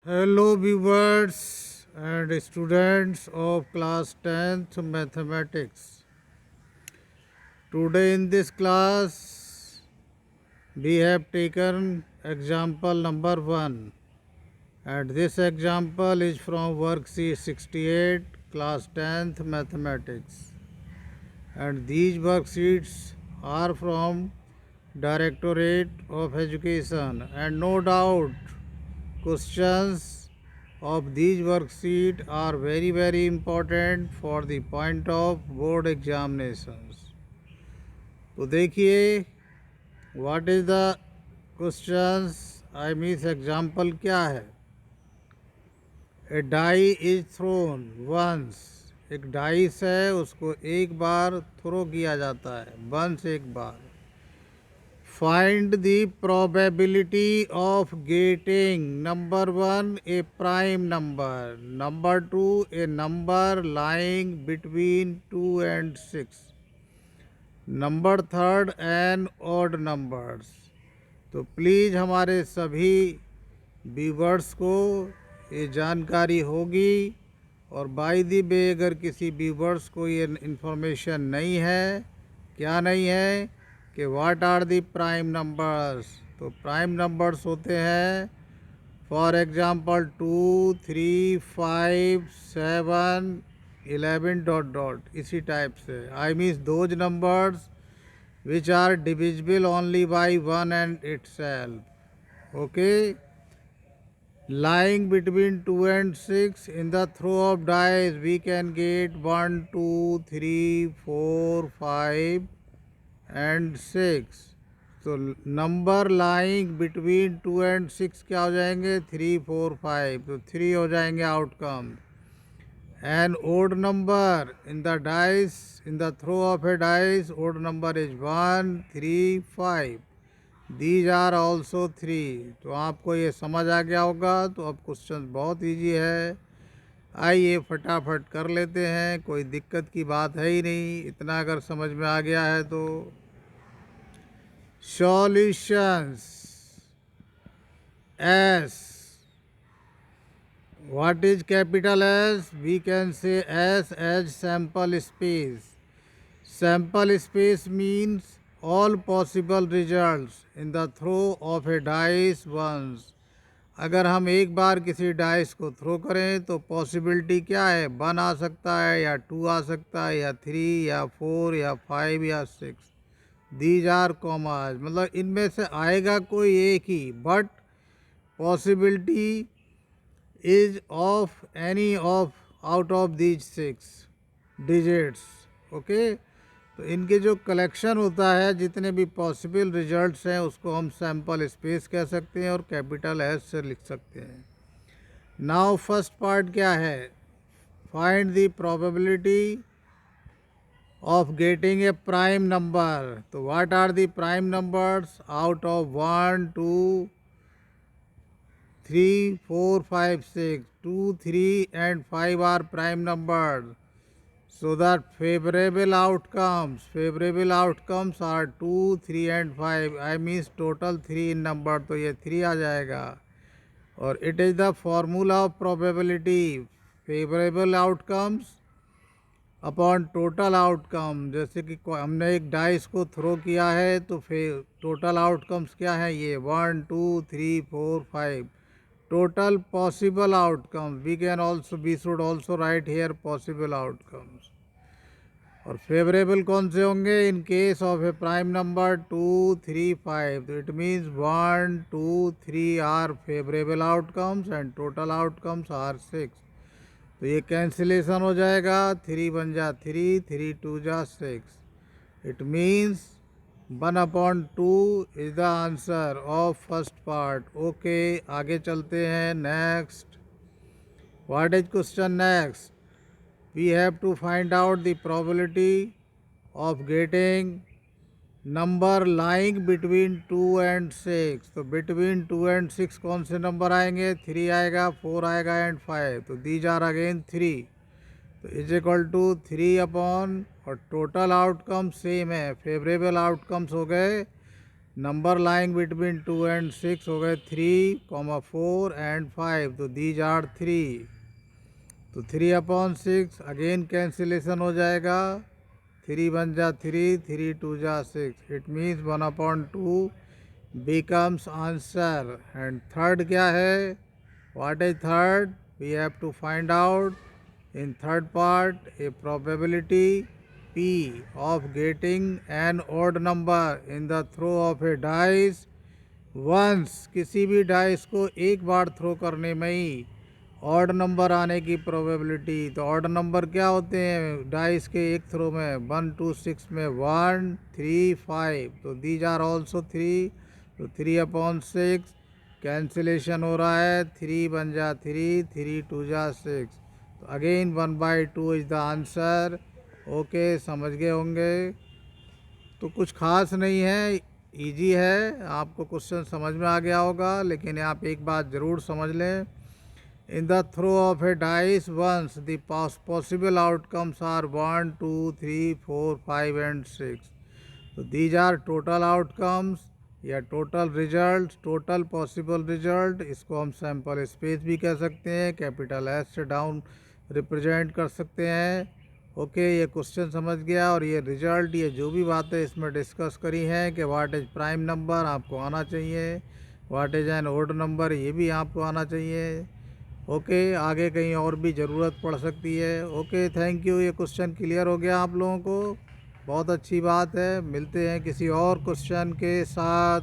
Hello viewers and students of class 10th mathematics. Today in this class we have taken example number 1 and this example is from worksheet 68 class 10th mathematics, and these worksheets are from Directorate of Education, and no doubt questions of these worksheet are very important for the point of board examinations. तो देखिए what is the questions I means example क्या है. ए die is throne once. एक dice है, उसको एक बार throw किया जाता है, वंस एक बार. Find the probability of getting number 1 a prime number, number 2 a number lying between 2 and 6, number 3 an odd numbers. तो प्लीज़ हमारे सभी व्यूवर्स को ये जानकारी होगी, और बाय द वे अगर किसी व्यूवर्स को ये इन्फॉर्मेशन नहीं है, क्या नहीं है कि what are the prime numbers. तो प्राइम नंबर्स होते हैं फॉर एग्जांपल 2, 3, 5, 7, 11 डॉट डॉट, इसी टाइप से. I means those numbers which are divisible only by 1 and itself. Okay. Lying between 2 and 6, in the throw of dice we can get 1, 2, 3, 4, 5 and 6. तो number lying between 2 and 6 क्या हो जाएंगे? 3, 4, 5. तो 3 हो जाएंगे outcome. An odd number in the dice, in the throw of a dice, odd number is 1, 3, 5. These are also 3. तो आपको ये समझ आ गया होगा. तो अब क्वेश्चन बहुत ईजी है, आइए फटाफट कर लेते हैं. कोई दिक्कत की बात है ही नहीं, इतना अगर समझ में आ गया है तो. Solutions. S. What is capital S? We can say S as sample space. Sample space means all possible results in the throw of a dice once. अगर हम एक बार किसी डाइस को थ्रो करें तो पॉसिबिलिटी क्या है? 1 आ सकता है, या 2 आ सकता है, या 3, या 4, या 5, या 6. दीज आर कॉमाज, मतलब इनमें से आएगा कोई एक ही, but possibility is of any of out of these 6 digits. Okay. तो इनके जो कलेक्शन होता है, जितने भी पॉसिबल रिजल्ट्स हैं, उसको हम सैम्पल स्पेस कह सकते हैं और कैपिटल एस से लिख सकते हैं. नाउ फर्स्ट पार्ट क्या है? Find the probability of getting a prime number. तो what are the prime numbers out of 1, 2, 3, 4, 5, 6? 2, 3 and 5 are prime numbers. So that favorable outcomes are 2, 3 and 5. I means total 3 in number. तो ये 3 आ जाएगा. और it is the formula of probability. Favorable outcomes upon total outcome. जैसे कि हमने एक dice को throw किया है, तो फिर टोटल आउटकम्स क्या है? ये 1, 2, 3, 4, 5 total possible outcomes. We should also write here possible outcomes. और फेवरेबल कौन से होंगे? In case of a prime number 2, 3, 5. तो it means 1, 2, 3 are favourable outcomes and total outcomes are 6. तो ये कैंसिलेशन हो जाएगा. 3 बन जा 3, 3 2 जा 6. It means 1/2 is the answer of first part. Okay, आगे चलते हैं. Next, what is question next? We have to find out the probability of getting number lying between 2 and 6. तो बिटवीन 2 and 6 कौन से नंबर आएंगे? 3 आएगा, 4 आएगा एंड 5. तो दीज आर अगेन 3. तो इज इक्वल टू 3 अपॉन, और टोटल आउटकम सेम है. फेवरेबल आउटकम्स हो गए नंबर लाइंग बिटवीन 2 and 6 हो गए 3, 4 and 5, तो दीज आर 3, तो 3/6 अगेन कैंसिलेशन हो जाएगा, 3 बन जा 3, 3 2 जा 6, it means 1/2 becomes answer. And third क्या है, what is third, we have to find out in third part a probability P of getting an odd number in the throw of a dice once, किसी भी dice को एक बार throw करने में ही odd number आने की प्रोबेबिलिटी। तो odd number क्या होते हैं डाइस के एक थ्रो में, 1 2 6 में 1 3 5, तो दीज आर ऑल्सो 3, तो 3/6 कैंसिलेशन हो रहा है, 3 बन जा 3, 3 2 जा 6, तो again 1/2 is the answer. Okay, समझ गए होंगे। तो कुछ खास नहीं है, इजी है, आपको क्वेश्चन समझ में आ गया होगा, लेकिन आप एक बात ज़रूर समझ लें, in the throw of a dice once the possible outcomes are 1 2 3 4 5 and 6, तो दीज आर टोटल आउटकम्स या total result, total possible result. इसको हम सैम्पल स्पेस भी कह सकते हैं, कैपिटल एस से डाउन रिप्रेजेंट कर सकते हैं। ओके, ये क्वेश्चन समझ गया, और ये रिजल्ट, ये जो भी बातें इसमें डिस्कस करी हैं कि व्हाट इज़ प्राइम नंबर आपको आना चाहिए, what is an odd number ये भी आपको आना चाहिए। ओके, आगे कहीं और भी ज़रूरत पड़ सकती है। ओके, थैंक यू, ये क्वेश्चन क्लियर हो गया आप लोगों को, बहुत अच्छी बात है। मिलते हैं किसी और क्वेश्चन के साथ।